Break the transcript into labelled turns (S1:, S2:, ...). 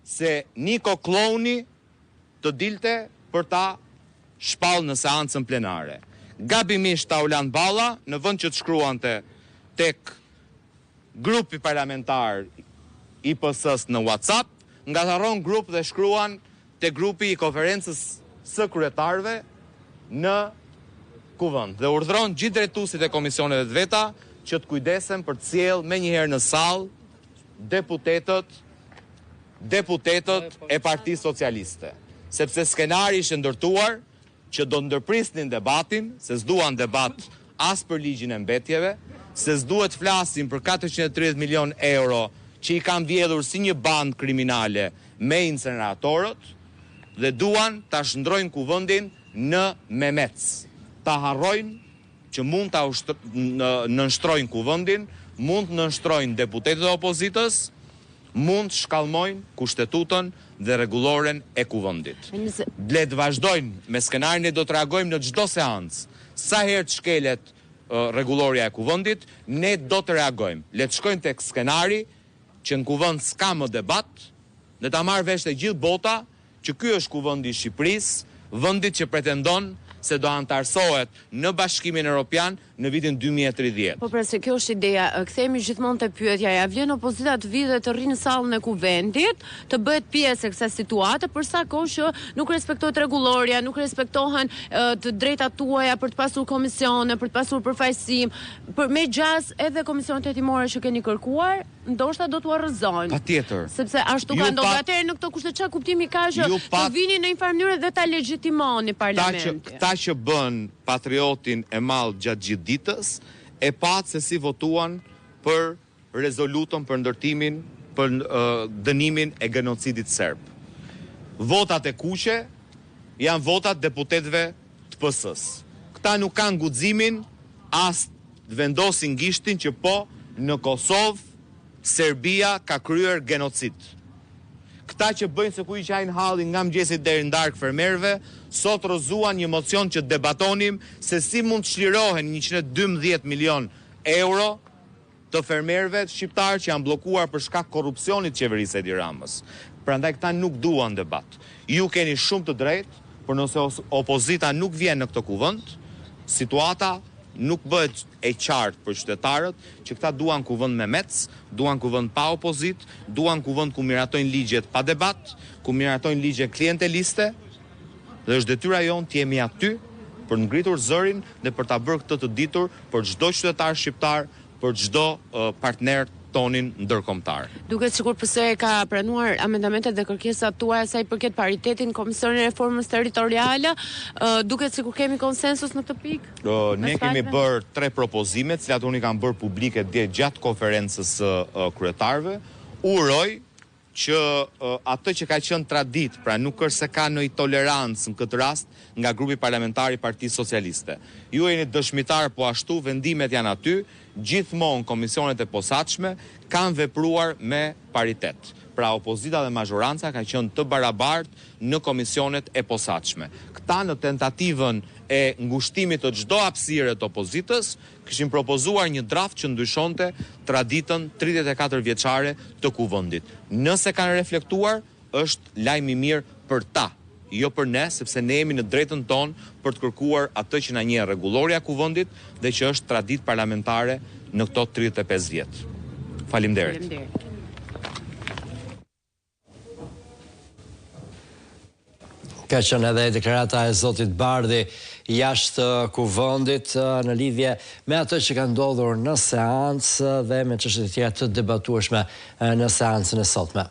S1: se Niko Kloni të dilte për ta shpall në seancën plenare. Gabimisht Taulan Balla, në vend që të shkruante tek grupi parlamentar i PS-s në WhatsApp, ngatharon grup dhe shkruan te grupi i konferencës së kryetarëve në Kuvend dhe urdhëron gjithë drejtuesit e komisioneve të veta që të kujdesen për të sjellë menjëherë në sallë deputetët e Partisë Socialiste, sepse skenari ishte ndërtuar që do ndërprisnin debatin, se s'duan debat as për ligjin e mbetjeve, se s'duhet flasin për 430 milion euro që i kanë vjedhur si një bandë kriminale me inceneratorët dhe duan ta shndrojnë Kuvendin në Memec. Ta harrojnë që mund ta nënshtrojnë Kuvendin, mund të nënshtrojnë deputetët e opozitës, mund të shkallmojnë kushtetutën dhe rregulloren e Kuvendit. Le të vazhdojnë me skenarin e do të reagojmë në çdo seancë. Sa herë të shkelet rregulloria e Kuvendit, ne do të reagojmë. Le të shkojmë tek skenari që në Kuvend s'ka më debat, dhe ta marrë vesh të gjithë bota që ky është Kuvendi i Shqipërisë, vendit që pretendon se do antarësohet në Bashkimin Evropian në vitin 2030.
S2: Po pra se kjo është ideja, kthehemi gjithmonë te pyetja, ja vlen opozita të vijë dhe të rrinë në sallën e Kuvendit, të bëhet pjesë e kësaj situate, për sa kohë që nuk respektohet rregulloria, nuk respektohen të drejtat tuaja për të pasur komisione, për të pasur përfaqësim, me gjas edhe komisionet hetimore që keni kërkuar, ndoshta do t'u arrëzojnë.
S1: Patjetër.
S2: Sepse ashtu ka ndodhur atëherë në këto kushte, çka kuptimi ka që të vini në një farë mënyrë dhe ta legjitimoni parlamentin.
S1: Këta që bën patriotin e madh gjatë gjithë ditës, e patë se si votuan për rezolutën për ndërtimin, për dënimin e genocidit serb. Votat e kuqe janë votat deputetëve të PS-s. Këta nuk kanë guximin as të vendosin gishtin që po në Kosovë Serbia ka kryer genocid. Këta që bëjnë se ku i qajnë hallin nga mëngjesit deri në darkë fermerëve, sot rrëzuan një mocion që debatonim se si mund të çlirohen 112 milion euro të fermerëve shqiptarë që janë bllokuar për shkak korrupsionit të qeverisë së Edi Ramës. Prandaj këta nuk duan debat. Ju keni shumë të drejtë, por nëse opozita nuk vjen në këtë kuvend, situata nuk bëhet e qartë për qytetarët që këta duan kuvend me mec, duan kuvend pa opozit, duan kuvend ku miratojnë ligjet pa debat, ku miratojnë ligje klienteliste, dhe është detyra jonë të jemi aty për ngritur zërin dhe për ta bërë këtë të ditur për çdo qytetar shqiptar, për çdo partner tonin ndërkombëtar.
S2: Duket sikur PS ka pranuar amendamentet dhe kërkesat tuaja sa i përket paritetin, Komisionin e Reformës Territoriale, duket sikur kemi konsensus në këtë pikë?
S1: Ne kemi bërë 3 propozime, cilat unë i kam bërë publike dje gjatë konferencës kryetarëve. Uroj që atë që ka qenë tradit, pra nuk është se ka ndonjë tolerancë në këtë rast nga grupi parlamentar i Partisë Socialiste. Ju jeni dëshmitar, po ashtu vendimet janë aty, gjithmonë komisionet e posaçme kanë vepruar me paritet. Pra opozita dhe mazhoranca ka qenë të barabartë në komisionet e posaçme. Këta në tentativën e ngushtimit të çdo hapësire të opozitës kishin propozuar një draft që ndryshonte traditën 34 vjeçare të kuvendit. Nëse kanë reflektuar, është lajm i mirë për ta, jo për ne, sepse ne jemi në drejtën tonë për të kërkuar atë që na njeh rregulloria e kuvendit dhe që është traditë parlamentare në këto 35 vjet. Faleminderit.
S3: Ka qenë edhe deklarata e zotit Bardhi jashtë kuvendit në lidhje me atë që ka ndodhur në seancë dhe me çështjet e tjera të debatueshme në seancën e sotme.